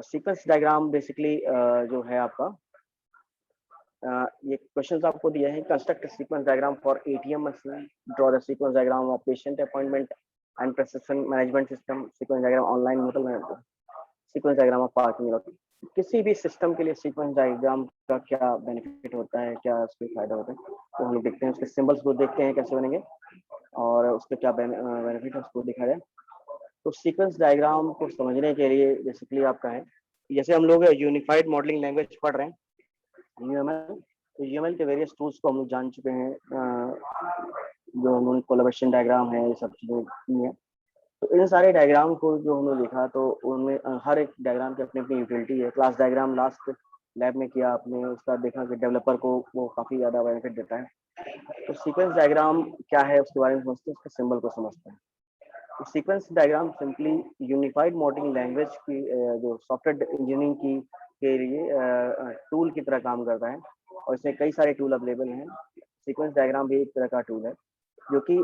Sequence diagram basically जो है आपका ये क्वेश्चंस आपको दिए हैं। Construct sequence diagram for ATM machine, draw the sequence diagram of patient appointment and prescription management system, sequence diagram online motel management, sequence diagram of parking lot. किसी भी system के लिए सीक्वेंस डायग्राम का क्या benefit होता है, क्या उसके फायदा होता है, तो हम लोग देखते हैं। उसके सिंबल्स को देखते हैं कैसे बनेंगे और उसके क्या बेनिफिट है उसको देखा जाए। तो सीक्वेंस डायग्राम को समझने के लिए बेसिकली आपका है, जैसे हम लोग यूनिफाइड मॉडलिंग लैंग्वेज पढ़ रहे हैं यूएमएल, तो यूएमएल के वेरियस टूल्स को हम लोग जान चुके हैं, जो हम लोग कोलैबोरेशन डायग्राम है, ये सब चीज़ें की हैं। तो इन सारे डायग्राम को जो हमने देखा तो उनमें हर एक डायग्राम की अपनी अपनी यूटिलिटी है। क्लास डायग्राम लास्ट लैब में किया आपने, उसका देखा कि डेवलपर को वो काफ़ी ज़्यादा बेनिफिट देता है। तो सीक्वेंस डायग्राम क्या है उसके बारे में समझते हैं, उसके सिंबल को समझते हैं। तो sequence diagram simply unified modelling language की जो सॉफ्टवेयर इंजीनियरिंग की के लिए टूल की तरह काम करता है, और इसमें कई सारे टूल अवेलेबल हैं। सीक्वेंस डायग्राम भी एक तरह का टूल है जो कि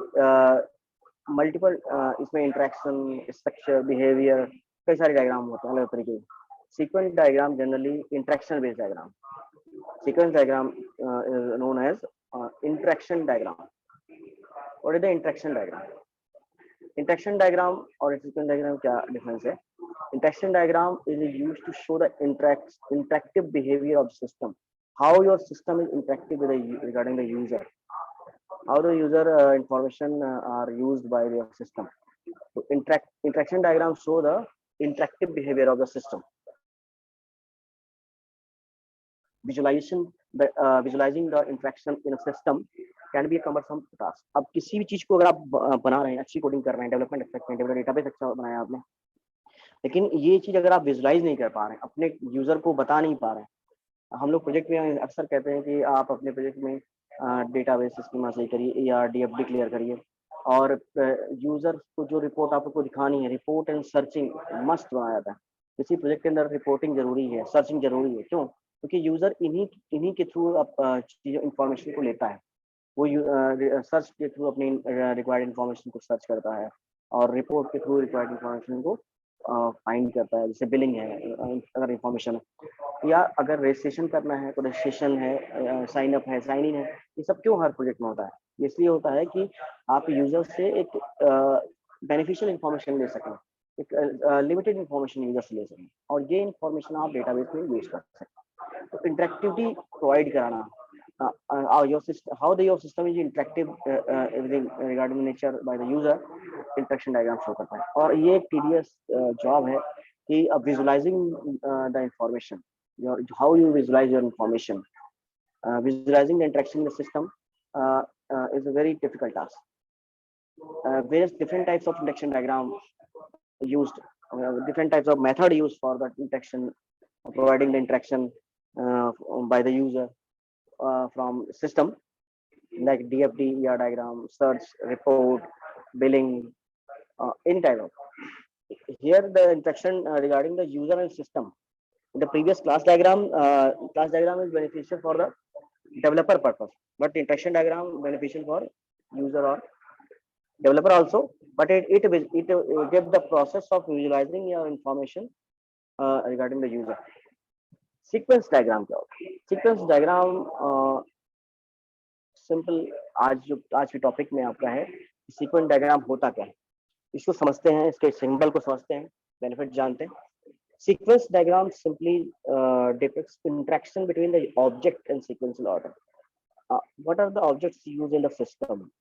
मल्टीपल इसमें इंटरेक्शन, स्ट्रक्चर, बिहेवियर, कई सारे डायग्राम होते हैं अलग तरीके के। Sequence diagram generally interaction based diagram, sequence diagram is known as interaction diagram. What is the interaction diagram? Interaction diagram और सीक्वेंस डायग्राम क्या डिफरेंस है? Interaction diagram is used to show the interactive behavior of the system, how your system is interactive with regarding the user, how the user information are used by your system. So interaction diagrams show the interactive behavior of the system. Visualizing the interaction in a system can be a cumbersome task. अब किसी भी चीज को अगर आप बना रहे हैं, अच्छी कोडिंग कर रहे हैं, डेवलपमेंट एक्सपेक्ट में डेटाबेस अच्छा बनाया आपने, लेकिन ये चीज अगर आप विजुलाइज नहीं कर पा रहे हैं, अपने यूजर को बता नहीं पा रहे हैं। हम लोग प्रोजेक्ट में अक्सर कहते हैं कि आप अपने प्रोजेक्ट में डेटाबेस स्कीमा सही करिए या डीएफडी क्लियर करिए, और यूजर को जो रिपोर्ट आपको दिखानी है, रिपोर्ट एंड सर्चिंग मस्ट बनाया जाता है। किसी प्रोजेक्ट के अंदर रिपोर्टिंग जरूरी है, सर्चिंग जरूरी है। क्यों? क्योंकि यूजर इन्हीं के थ्रू चीजों इंफॉर्मेशन को लेता है। वो सर्च के थ्रू अपनी रिक्वायर्ड इंफॉर्मेशन को सर्च करता है, और रिपोर्ट के थ्रू रिक्वायर्ड इंफॉर्मेशन को फाइंड करता है। जैसे बिलिंग है, अगर इंफॉर्मेशन है, या अगर रजिस्ट्रेशन करना है तो रजिस्ट्रेशन है, साइन अप है, साइन इन है। ये सब क्यों हर प्रोजेक्ट में होता है? इसलिए होता है कि आप यूजर से एक बेनिफिशियल इंफॉर्मेशन ले सकें, एक लिमिटेड इंफॉर्मेशन यूजर से ले सकें, और ये इंफॉर्मेशन आप डेटाबेस में यूज कर सकें। तो इंटरेक्टिविटी प्रोवाइड कराना, your system, how your system is interactive everything regarding nature by the user, interaction diagram show करता है। और ये एक tedious जॉब है कि visualizing the information, how you visualize your information, visualizing the interaction in the system is a very difficult task. Various different types of interaction diagram used, different types of method used for the interaction, providing the interaction by the user from system, like DFD, ER diagram, search, report, billing, any type of. Here the interaction regarding the user and system. In the previous class diagram is beneficial for the developer purpose, but interaction diagram beneficial for user or developer also. But it gives the process of visualizing your information regarding the user. Sequence diagram क्या होता है? Sequence diagram simple आज के topic में आपका है, sequence diagram होता क्या है, इसको समझते हैं, इसके सिंबल को समझते हैं, बेनिफिट जानते हैं। Sequence diagram simply depicts interaction between the object and sequential order. What are the objects used in the system?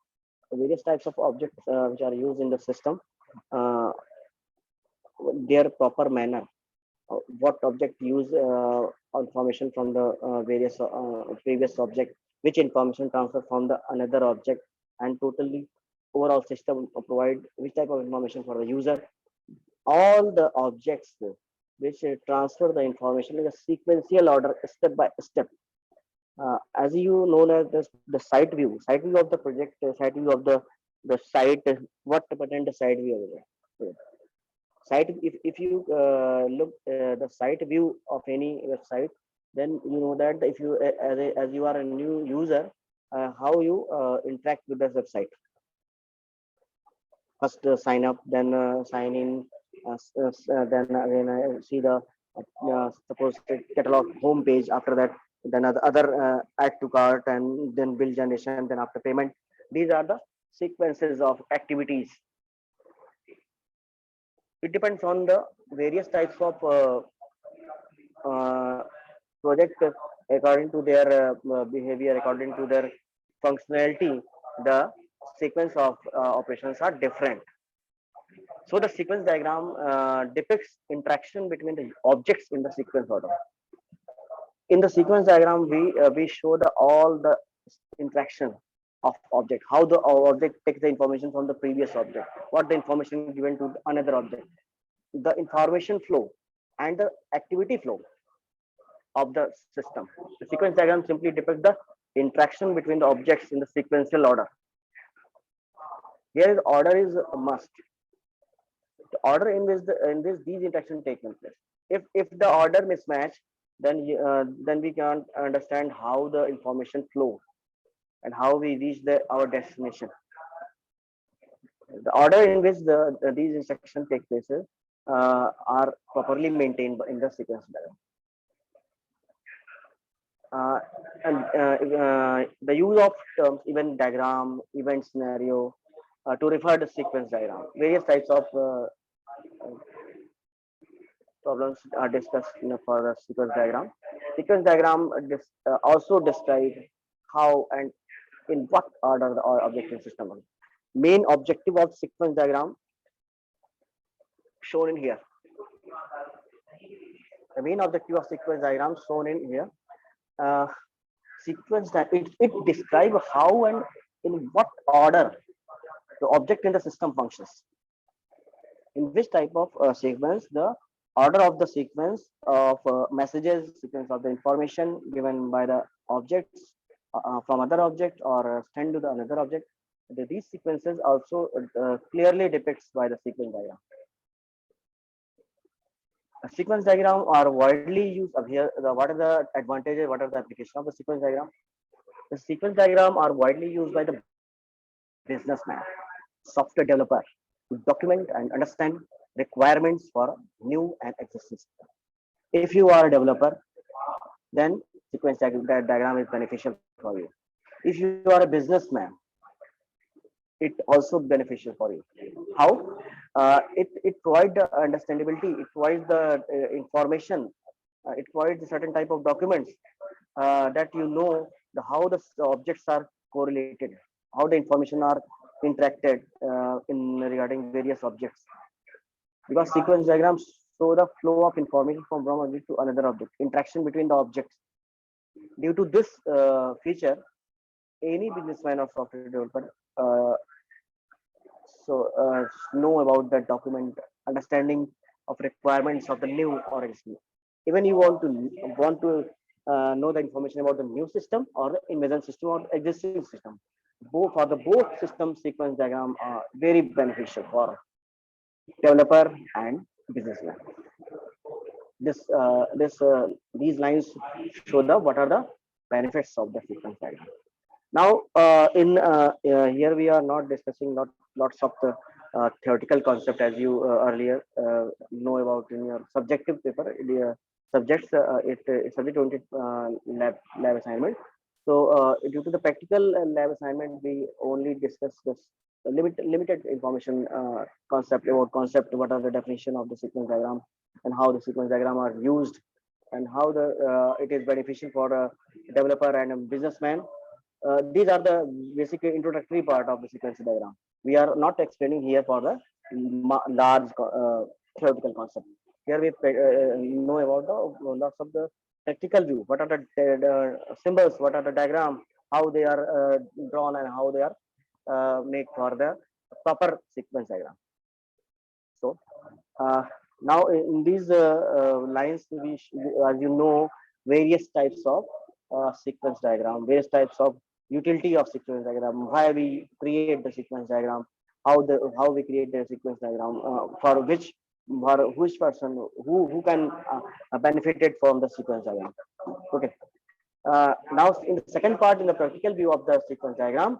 Various types of objects which are used in the system, their proper manner. What object use information from the various previous object, which information transfer from the another object, and totally overall system provide which type of information for the user. All the objects which transfer the information in a sequential order, step by step. As you know as the site view of the project, site view of the site, what pertain the site view over there? Site, if you look the site view of any website, then you know that if you as you are a new user, how you interact with the website. First sign up, then sign in, then again see the Suppose catalog home page, after that then other add to cart, and then bill generation, then after payment. These are the sequences of activities. It depends on the various types of uh, project, according to their behavior, according to their functionality. The sequence of operations are different. So the sequence diagram depicts interaction between the objects in the sequence order. In the sequence diagram, we show the all the interaction of object, how the object takes the information from the previous object, what the information given to another object, the information flow and the activity flow of the system. The sequence diagram simply depicts the interaction between the objects in the sequential order. Here is order is a must. The order in this these interactions take place. If the order mismatch, then we can't understand how the information flow and how we reach our destination. The order in which these instructions take place are properly maintained in the sequence diagram. And the use of terms event diagram, event scenario, to refer to sequence diagram. Various types of problems are discussed for the sequence diagram. Sequence diagram also describe how and in what order the object system is. Main objective of sequence diagram shown in here. The main objective of sequence diagram shown in here. Uh, Sequence that it describe how and in what order the object in the system functions. In which type of sequence, the order of the sequence of messages, sequence of the information given by the objects from other object or send to the another object. These sequences also clearly depicts by the sequence diagram. Sequence diagram are widely used of here. What are the advantages? What are the application of the sequence diagram? The sequence diagram are widely used by the businessman, software developer to document and understand requirements for new and existing system. If you are a developer, then sequence diagram is beneficial for you. If you are a businessman, it also beneficial for you. How? It provides the understandability, it provides the information, it provides a certain type of documents that how the objects are correlated, how the information are interacted in regarding various objects. Because sequence diagrams show the flow of information from one object to another object, interaction between the objects. Due to this feature, any businessman or software developer know about the document, understanding of requirements of the new or existing. Even you want to know the information about the new system or the invasion system or existing system. Both system sequence diagram are very beneficial for developer and businessman. These lines show what are the benefits of the sequence diagram. Now, in here we are not discussing lots of the theoretical concept as you earlier know about in your subjective paper. The subjects subject oriented lab assignment. So due to the practical lab assignment, we only discuss this limited information concept, what are the definition of the sequence diagram, and how the sequence diagram are used, and how it is beneficial for a developer and a businessman. These are the basic introductory part of the sequence diagram. We are not explaining here for the large theoretical concept. Here we know about the lots of the practical view. What are the symbols? What are the diagram? How they are drawn and how they are made for the proper sequence diagram. So now in these lines, as you know, various types of sequence diagram, various types of utility of sequence diagram, why we create the sequence diagram, how we create the sequence diagram, for which person who can benefited from the sequence diagram. Okay. Now in the second part, in the practical view of the sequence diagram,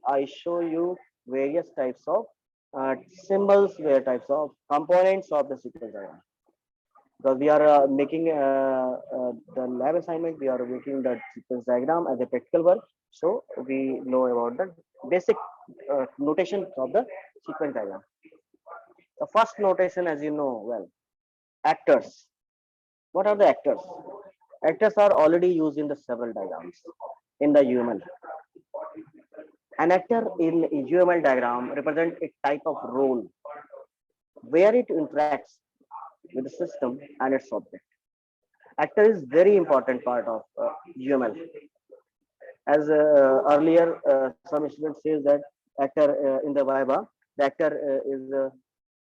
I show you various types of symbols, various types of components of the sequence diagram. because we are making the lab assignment, we are making the sequence diagram as a practical work. So we know about the basic notation of the sequence diagram. The first notation, as you know well, actors. What are the actors? Actors are already used in the several diagrams in the UML. An actor in a UML diagram represents a type of role where it interacts with the system and its object. Actor is very important part of UML. As earlier, some students says that actor in the Viva, the actor is the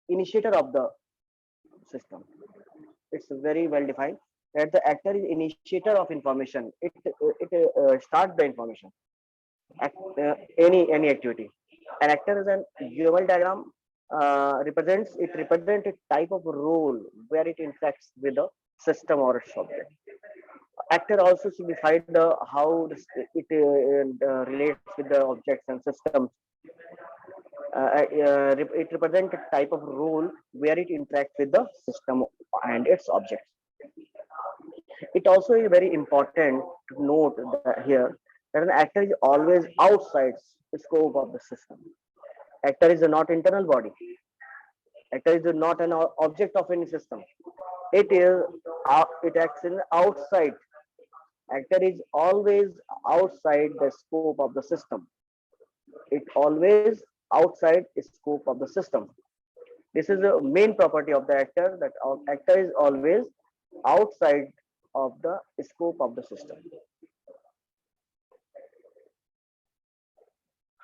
initiator of the system. It's very well defined that the actor is initiator of information. It starts the information. Any activity. An actor is an UML diagram represents a type of role where it interacts with the system or its object. Actor also signified the how it relates with the objects and systems. It represents a type of role where it interacts with the system and its objects. It also is very important to note that here that an actor is always outside the scope of the system. Actor is not internal body. Actor is not an object of any system. It acts in outside. Actor is always outside the scope of the system. It always outside the scope of the system. This is the main property of the actor, that actor is always outside of the scope of the system.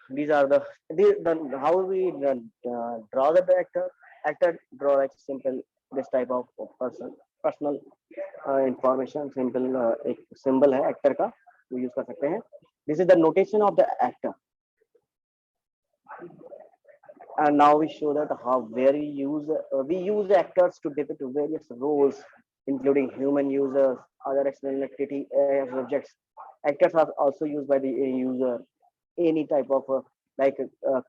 These are the how we draw the actor. Actor draw like simple this type of person personal information. Simple एक symbol है actor का, वो use कर सकते हैं. This is the notation of the actor. And now we show that how we use actors to depict various roles, including human users, other external activity subjects. Actors are also used by the user, any type of like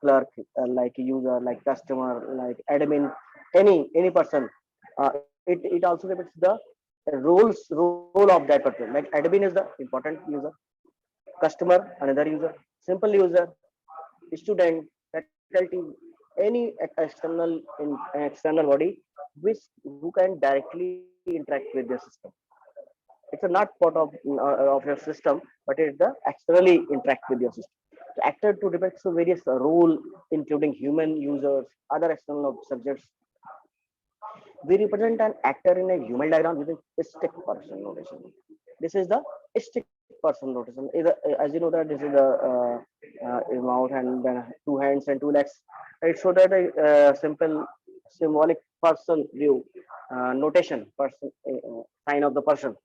clerk, like user, like customer, like admin, any person. It also depicts the role of that person. Like admin is the important user, customer another user, simple user, student, faculty, any external body which who can directly interact with your system. It's a not part of your system, but it's the externally interact with your system. The actor to depict various role, including human users, other external subjects. We represent an actor in a human diagram using stick person notation. This is the stick person notation. As you know that this is the mouth and then two hands and two legs. It shows that a simple symbolic person view notation, person sign of the person.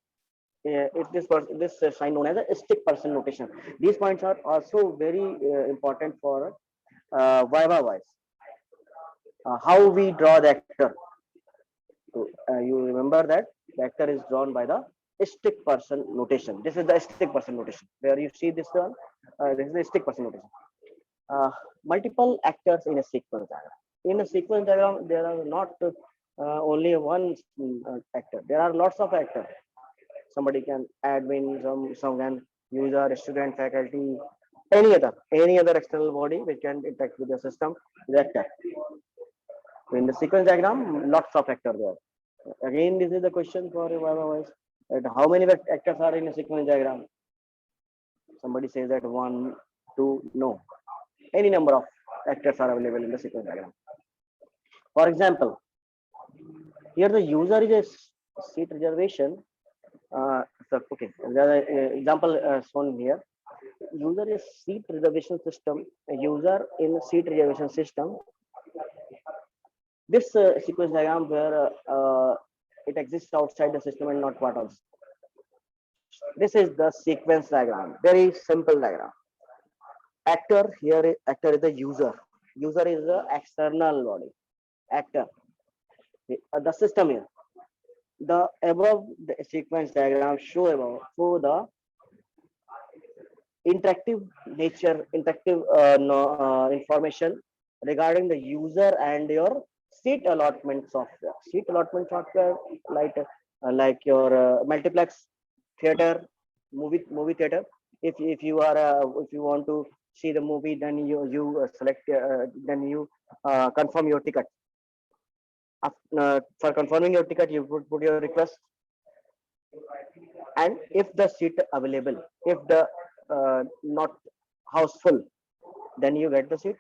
This sign known as a stick person notation. These points are also very important for Viva voice. How we draw the actor. So, you remember that the actor is drawn by the stick person notation. This is the stick person notation. Where you see this one, this is the stick person notation. Multiple actors in a sequence diagram. In a sequence diagram, there are not only one actor. There are lots of actors. Somebody can admin, some can user, student, faculty, any other external body which can interact with the system is actor. So in the sequence diagram, lots of actors there. Again, this is the question for a voice. How many actors are in a sequence diagram? Somebody says that 1, 2, no. Any number of actors are available in the sequence diagram. For example, here the user is a seat reservation. Okay, the example shown here. User is seat reservation system. A user in seat reservation system. This sequence diagram where it exists outside the system and not part of. This is the sequence diagram. Very simple diagram. Actor here. Actor is the user. User is the external body. Actor. The system here. The above the sequence diagram show the interactive nature, interactive information regarding the user and your seat allotment software. Seat allotment software like your multiplex theater, movie theater. If you are if you want to see the movie, then you select then you confirm your ticket. For confirming your ticket, you put your request, and if the seat available, if the not house full, then you get the seat,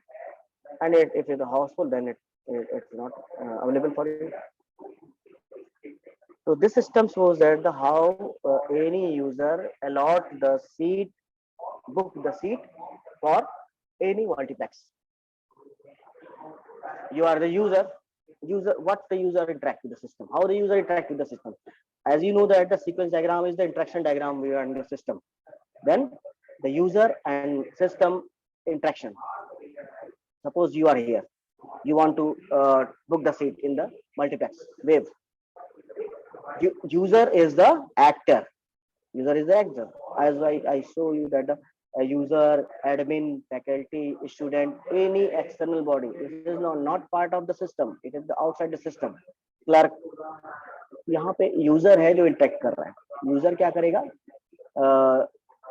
and if it's a house full, then it's not available for you. So this system shows that the how any user allot the seat, book the seat for any multiplex. You are the user. What the user interact with the system? How the user interact with the system? As you know that the sequence diagram is the interaction diagram we are in the system. Then the user and system interaction. Suppose you are here. You want to book the seat in the multiplex wave. User is the actor. User is the actor. As I show you that the user, admin, faculty, student, any external body. This is not part of the system. It is the outside the system. Clerk. यहाँ पे user है जो interact कर रहा है. User क्या करेगा?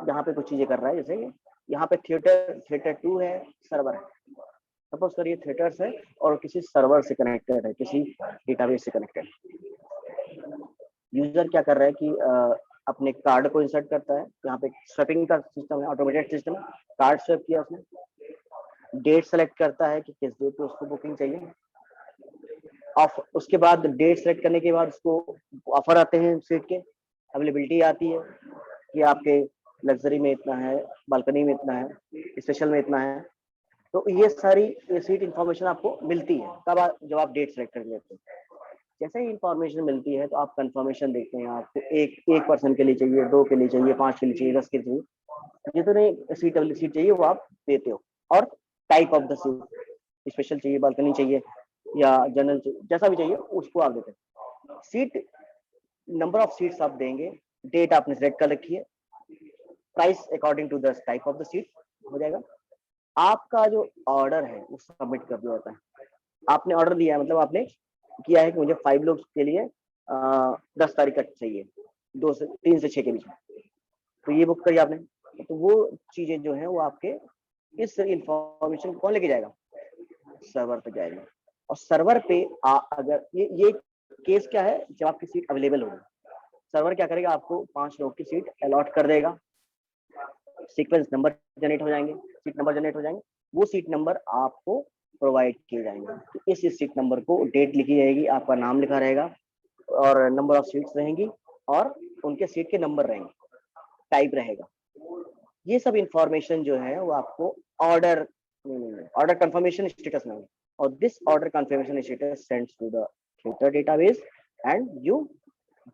यहाँ पे कुछ चीजें कर रहा है, जैसे यहाँ पे थिएटर 2 है, सर्वर है. सपोज करिए थिएटर्स है और किसी सर्वर से कनेक्टेड है, किसी डेटाबेस से कनेक्टेड. यूजर क्या कर रहा है कि अपने कार्ड को इंसर्ट करता है. यहाँ पे स्वैपिंग का सिस्टम है, ऑटोमेटेड सिस्टम. कार्ड स्वैप किया उसने, डेट सेलेक्ट करता है कि किस डेट पे उसको बुकिंग चाहिए. उसके बाद डेट सेलेक्ट करने के बाद उसको ऑफर आते हैं सीट के, अवेलेबिलिटी आती है कि आपके लग्जरी में इतना है, बालकनी में इतना है, स्पेशल में इतना है. तो ये सारी सीट इंफॉर्मेशन आपको मिलती है तब जब आप डेट सेलेक्ट कर लेते हैं. जैसे ही इंफॉर्मेशन मिलती है तो आप कंफर्मेशन देखते हैं. आपको एक पर्सन के लिए चाहिए, 2 के लिए चाहिए, 5 के लिए चाहिए, 10 के लिए चाहिए, जितने सीट चाहिए वो आप देते हो. और type of the seat, special चाहिए, बालकनी चाहिए या जनरल चाहिए, जैसा भी चाहिए उसको आप देते हैं. सीट नंबर ऑफ सीट्स आप देंगे, डेट आपने सेलेक्ट कर रखी है, price according to the type of the seat हो जाएगा. आपका जो ऑर्डर है वो सबमिट कर दिया जाता है. आपने ऑर्डर दिया है, मतलब आपने किया है कि मुझे 5 लोग के लिए 10 तारीख का चाहिए, 3 से 6 के बीच में, तो ये बुक करिए आपने. तो वो चीजें जो है वो आपके इस इंफॉर्मेशन को कौन लेके जाएगा? सर्वर पे जाएगा. और सर्वर पे अगर ये केस क्या है, जब आपकी सीट अवेलेबल होगी, सर्वर क्या करेगा, आपको 5 लोग की सीट अलॉट कर देगा. सीक्वेंस नंबर जनरेट हो जाएंगे, सीट नंबर जनरेट हो जाएंगे. वो सीट नंबर आपको प्रोवाइड किए जाएंगे. तो इस सीट नंबर को डेट लिखी जाएगी, आपका नाम लिखा रहेगा और नंबर ऑफ सीट्स रहेंगी और उनके सीट के नंबर रहेंगे, टाइप रहेगा. ये सब इंफॉर्मेशन जो है वो आपको ऑर्डर कंफर्मेशन स्टेटस में, और this order confirmation status sends to the theatre database and you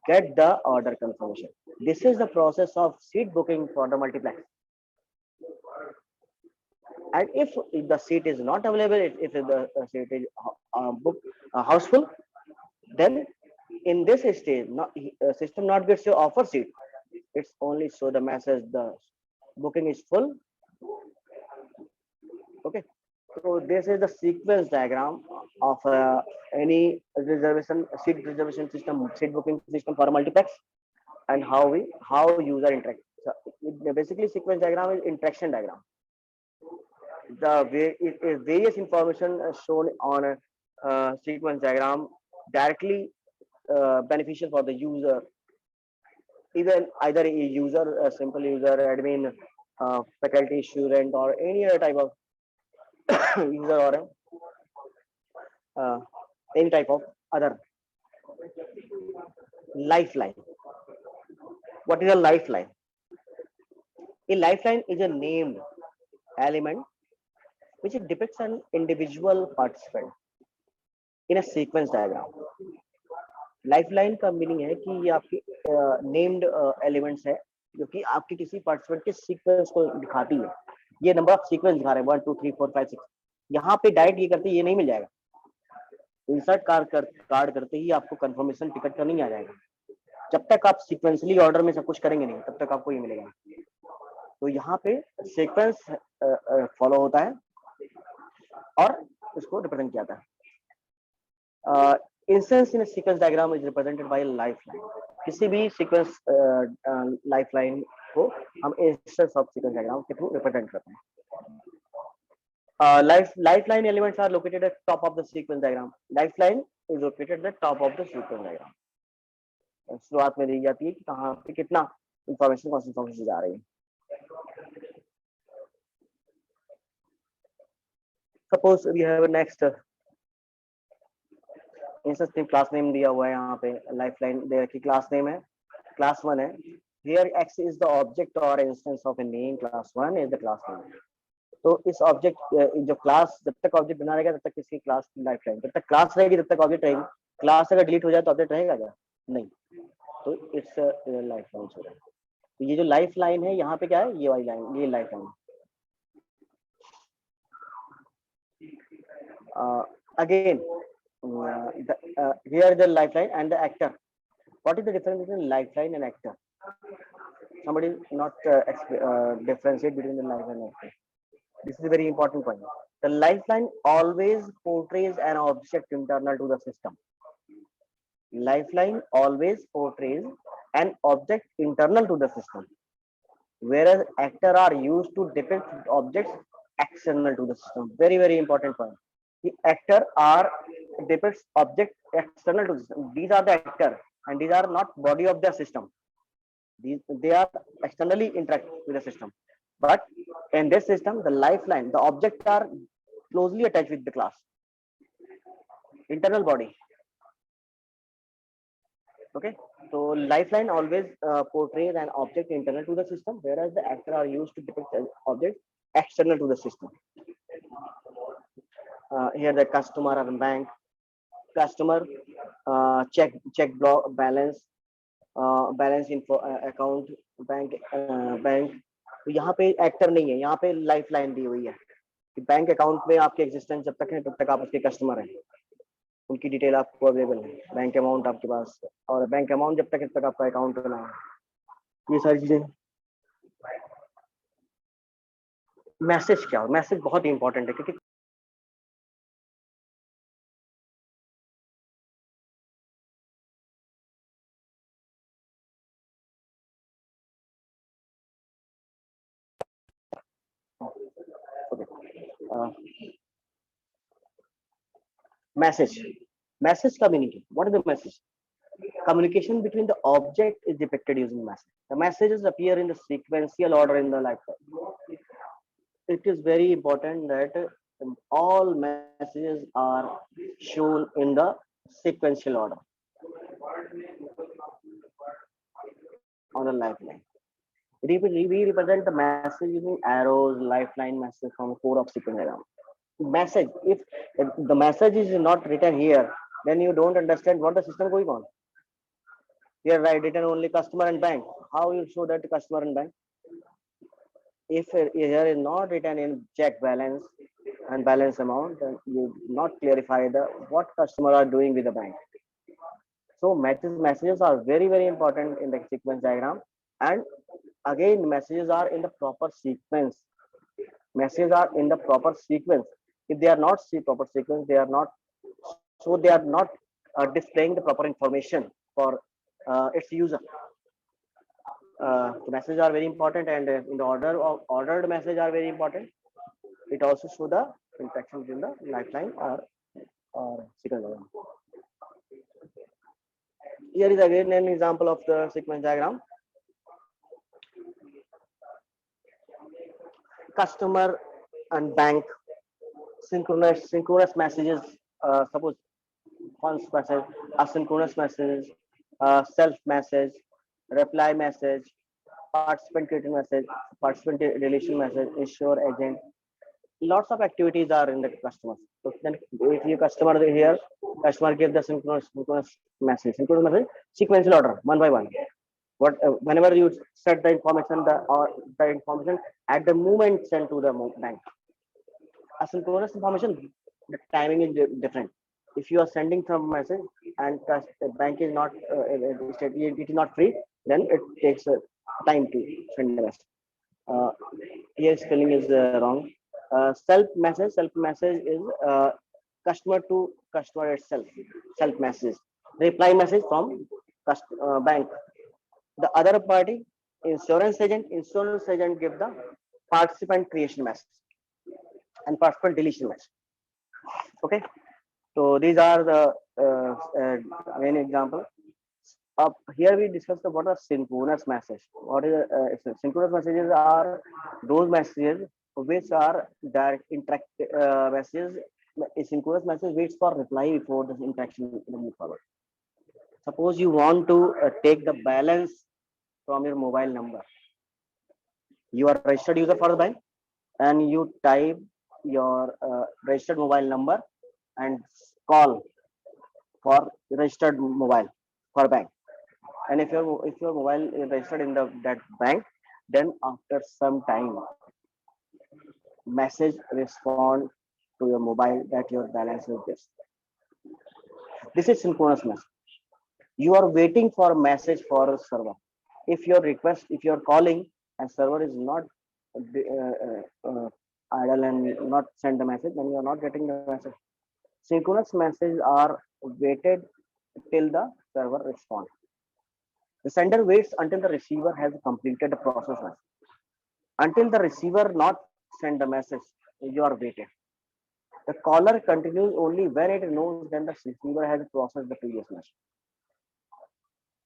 get the order confirmation. This is the process of seat booking for the multiplex. And if the seat is not available, if the seat is booked houseful, then in this stage, system not gets your offer seat. It's only show the message the booking is full. Okay. So this is the sequence diagram of any seat reservation system, seat booking system for a multiplex, and how user interact. So basically, sequence diagram is interaction diagram. Various information shown on a sequence diagram directly beneficial for the user. Even either a user, a simple user, admin, faculty, student, or any other type of user, or any type of other. Lifeline. What is a lifeline? A lifeline is a named element which depicts an individual participant in a sequence diagram. Lifeline का meaning है कि ये आपकी named elements है जो कि आपके किसी पार्टिसिपेंट के सीक्वेंस को दिखाती है. ये नंबर ऑफ सीक्वेंस दिखा रहे हैं 1 2 3 4 5 6. यहाँ पे डायरेक्ट ये करते ये नहीं मिल जाएगा. इंसर्ट कार्ड करते ही आपको कंफर्मेशन टिकट का नहीं आ जाएगा. जब तक आप सीक्वेंसली ऑर्डर में सब कुछ करेंगे नहीं, तब तक आपको ये मिलेगा. तो यहाँ पे सीक्वेंस फॉलो होता है और उसको रिप्रेजेंट किया जाता है. Instance in a sequence diagram is represented by a lifeline. किसी भी sequence lifeline को हम instance of sequence diagram के through represent करते हैं. Lifeline elements are located at top of the sequence diagram. Lifeline is located at the top of the sequence diagram. शुरुआत में दी जाती है कि कहाँ पे कितना इंफॉर्मेशन कौन सी इंफॉर्मेशन जा रही है. Suppose we have a next instance name, class name दिया हुआ है यहाँ पे lifeline दे रखी, class name है, class 1 है. Here X is the object or instance of a name, class 1 is the class name. तो इस ऑब्जेक्ट जो क्लास जब तक ऑब्जेक्ट बना रहेगा तब तक इसकी क्लास की लाइफ लाइन, जब तक क्लास रहेगी तब तक ऑब्जेक्ट रहेगी. क्लास अगर डिलीट हो जाए तो ऑब्जेक्ट रहेगा क्या? नहीं. तो इट्स लाइफ लाइन हो रहा है. तो ये जो लाइफ लाइन है यहाँ पे क्या है, ये वाली लाइन, ये life line. Again here the lifeline and the actor. What is the difference between lifeline and actor? Somebody not differentiate between the lifeline and actor. This is a very important point. The lifeline always portrays an object internal to the system. Lifeline always portrays an object internal to the system, whereas actor are used to depict objects external to the system. Very, very important point. The actor are depicts object external to the system. These are the actor and these are not body of the system. They are externally interact with the system. But in this system, the lifeline, the objects are closely attached with the class. Internal body. Okay. So lifeline always portrays an object internal to the system, whereas the actor are used to depict an object external to the system. Here the customer or bank, customer check block balance, balance info account, bank. तो यहाँ पे actor नहीं है, यहाँ पे life line दी हुई है कि बैंक अकाउंट में आपके एग्जिस्टेंस जब तक है तब तक आप उसके कस्टमर हैं, उनकी डिटेल आपको अवेलेबल है, बैंक अमाउंट आपके पास, और बैंक अमाउंट जब तक है तब तक आपका अकाउंट बना है. ये सारी चीजें. मैसेज क्या हो, मैसेज बहुत ही इंपॉर्टेंट है क्योंकि message का meaning है. What is the message? Communication between the object is depicted using message. The messages appear in the sequential order in the lifeline. It is very important that all messages are shown in the sequential order on the lifeline. We represent the message using arrows, lifeline message from core of sequence diagram. Message, if the message is not written here, then you don't understand what the system going on. Here right written only customer and bank. How you show that customer and bank? If here is not written in check balance and balance amount, then you not clarify the what customer are doing with the bank. So messages are very, very important in the sequence diagram. And again, messages are in the proper sequence. Messages are in the proper sequence. If they are not proper sequence, they are not. So they are not displaying the proper information for its user. The messages are very important, and in the ordered message are very important. It also show the interactions in the lifeline or sequence diagram. Here is again an example of the sequence diagram. Customer and bank synchronous messages. Suppose once message, asynchronous messages, self message, reply message, participant created message, participant deletion message, issue agent. Lots of activities are in the customer. So then if you customer here, customer give the synchronous message, sequential order, one by one. What whenever you set the information, the information at the moment sent to the bank. Asynchronous information, the timing is different. If you are sending some message and the bank is not it is not free, then it takes time to send the message. Here spelling is wrong. Self message is customer to customer itself, self message, reply message from bank. The other party, insurance agent give the participant creation message and participant deletion message. Okay, so these are the main example. Up here we discussed about a synchronous message. What is synchronous messages are those messages which are direct interact messages. A synchronous message waits for reply before the interaction will move forward. Suppose you want to take the balance from your mobile number. You are a registered user for the bank and you type your registered mobile number and call for registered mobile for bank. And if your mobile is registered in that bank, then after some time, message respond to your mobile that your balance is this. This is synchronous message. You are waiting for a message for a server. If you're calling and server is not idle and not send the message, then you are not getting the message. Synchronous messages are waited till the server responds. The sender waits until the receiver has completed the process. Until the receiver not send the message, you are waiting. The caller continues only when it knows that the receiver has processed the previous message.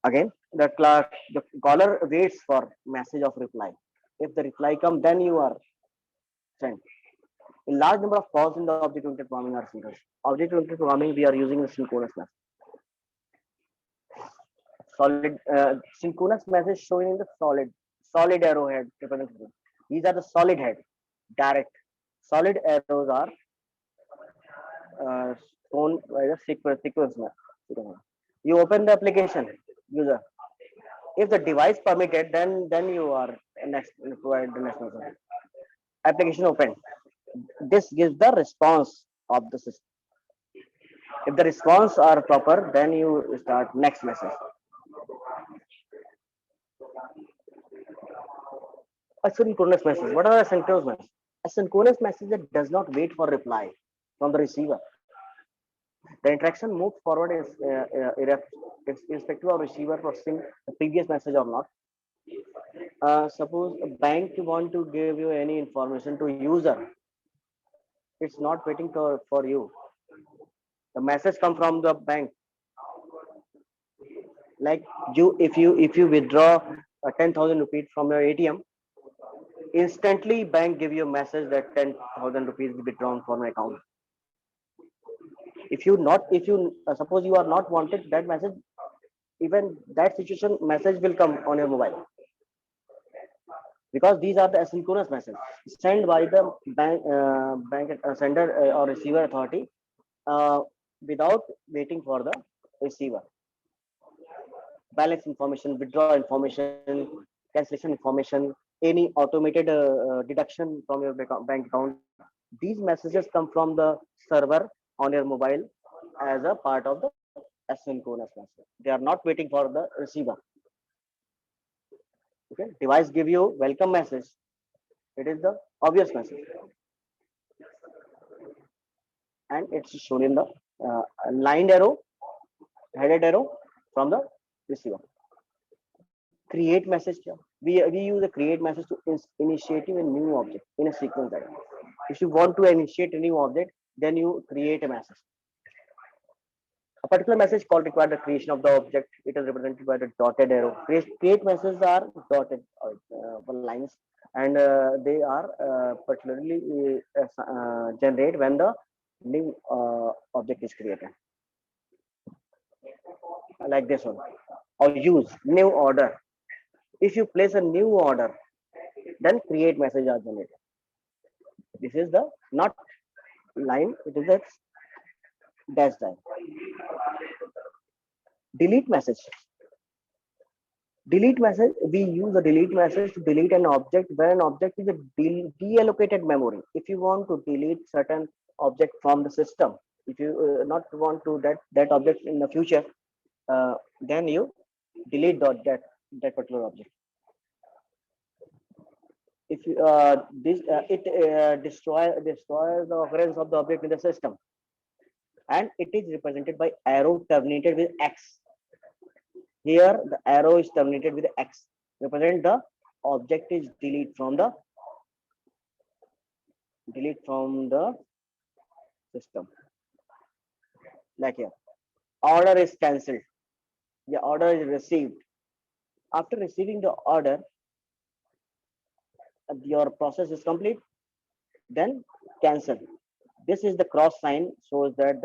Again, the caller waits for message of reply. If the reply comes, then you are sent. A large number of calls in the object-oriented programming are synchronous. Object-oriented programming, we are using the synchronous message. Synchronous message showing in the solid arrowhead representation. These are the solid head, direct. Solid arrows are shown by the sequence. You open the application, user. If the device permitted, then you are next provide the next message. Application open. This gives the response of the system. If the response are proper, then you start next message. Asynchronous message. What are asynchronous messages? A synchronous message that does not wait for reply from the receiver. The interaction moves forward irrespective of receiver processing the previous message or not. Suppose a bank want to give you any information to user, it's not waiting for you. The message come from the bank. Like if you withdraw 10,000 rupees from your ATM, instantly bank give you a message that 10,000 rupees will be withdrawn from my account. If you suppose you are not wanted that message, even that situation message will come on your mobile, because these are the asynchronous messages sent by the bank sender or receiver authority without waiting for the receiver. Balance information, withdrawal information, cancellation information, any automated deduction from your bank account. These messages come from the server on your mobile as a part of the asynchronous message. They are not waiting for the receiver. Okay, device give you welcome message. It is the obvious message, and it's shown in the lined arrow, headed arrow from the receiver. Create message. We use a create message to initiate a new object in a sequence diagram. If you want to initiate a new object, then you create a message. A particular message call requires the creation of the object. It is represented by the dotted arrow. Create messages are dotted lines, and they are particularly generate when the new object is created. Like this one. Or use new order. If you place a new order, then create message are generated. This is the not line, it is a dash line. Delete message. Delete message, we use a delete message to delete an object when an object is a deallocated memory. If you want to delete certain object from the system, if you not want to that object in the future, then you delete that particular object. If you it destroys the occurrence of the object in the system. and it is represented by arrow terminated with X. Here the arrow is terminated with X. Represent the object is delete from the system. Like here, order is cancelled. The order is received. After receiving the order, your process is complete. Then cancel. This is the cross sign, shows that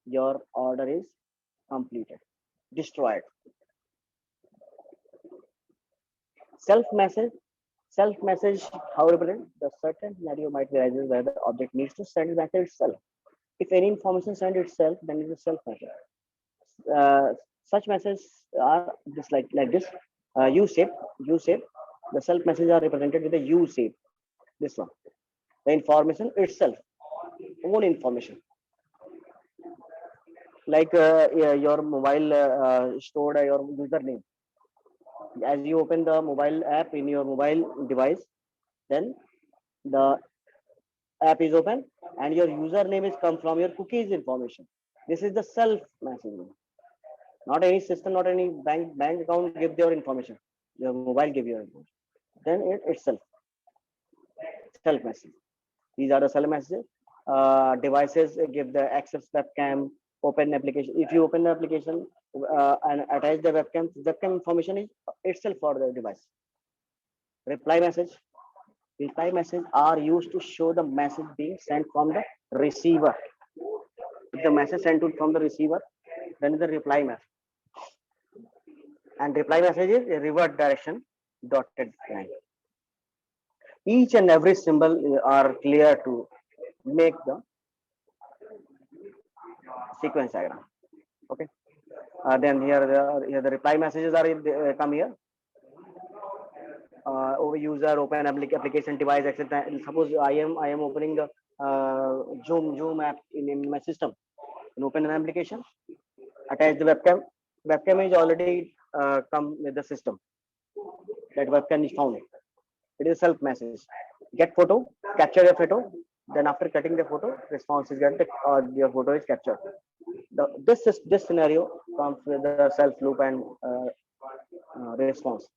your order is completed. Destroyed. Self message. How represent the certain scenario might arise where the object needs to send message itself. If any information send itself, then it is a self message. Such messages are just like this. U shape. The self messages are represented with a U shape. This one. The information itself, own information. Like your mobile stored your username. As you open the mobile app in your mobile device, then the app is open and your username is come from your cookies information. This is the self messaging. Not any system, not any bank account give your information. Your mobile give your information. Then it itself self message. These are the self messages. Devices give the access webcam, open application. If you open the application and attach the webcam information is itself for the device. Reply message. Reply message are used to show the message being sent from the receiver. If the message sent from the receiver, then the reply message. And reply message is a revert direction dotted line. Each and every symbol are clear to make the sequence diagram. Okay. Then here the reply messages are come here. Over user, open application device, etc. Suppose I am opening the Zoom app in my system, and open an application, attach the webcam. Webcam is already come with the system. That webcam is found. It is self message. Get photo, capture your photo. Then after cutting the photo, response is get your photo is captured. This scenario comes with the self loop and response.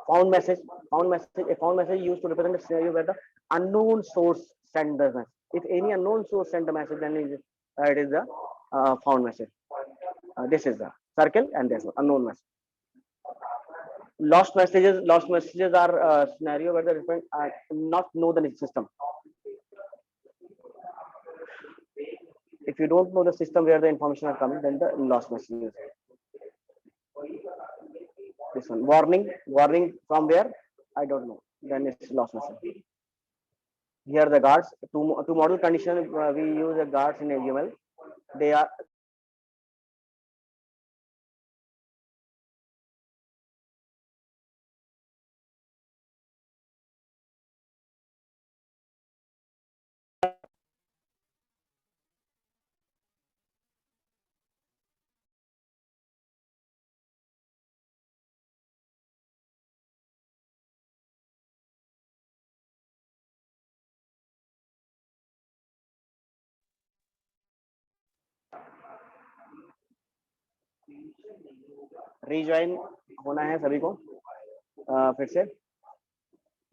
Found message. A found message used to represent a scenario where the unknown source send the message. If any unknown source send the message, then it is the found message. This is the circle, and this unknown message. Lost messages are a scenario where the recipient not know the system. If you don't know the system where the information are coming, then the lost messages. This one, warning from where? I don't know. Then it's lost message. Here the guards, to model condition, we use the guards in AUML. They are rejoin होना है सभी को फिर से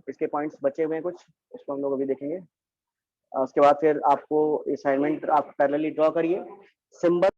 इसके points बचे हुए हैं कुछ, इसको हम लोग अभी देखेंगे। उसके बाद फिर आपको असाइनमेंट आप पैरेलली ड्रॉ करिए। सिंबल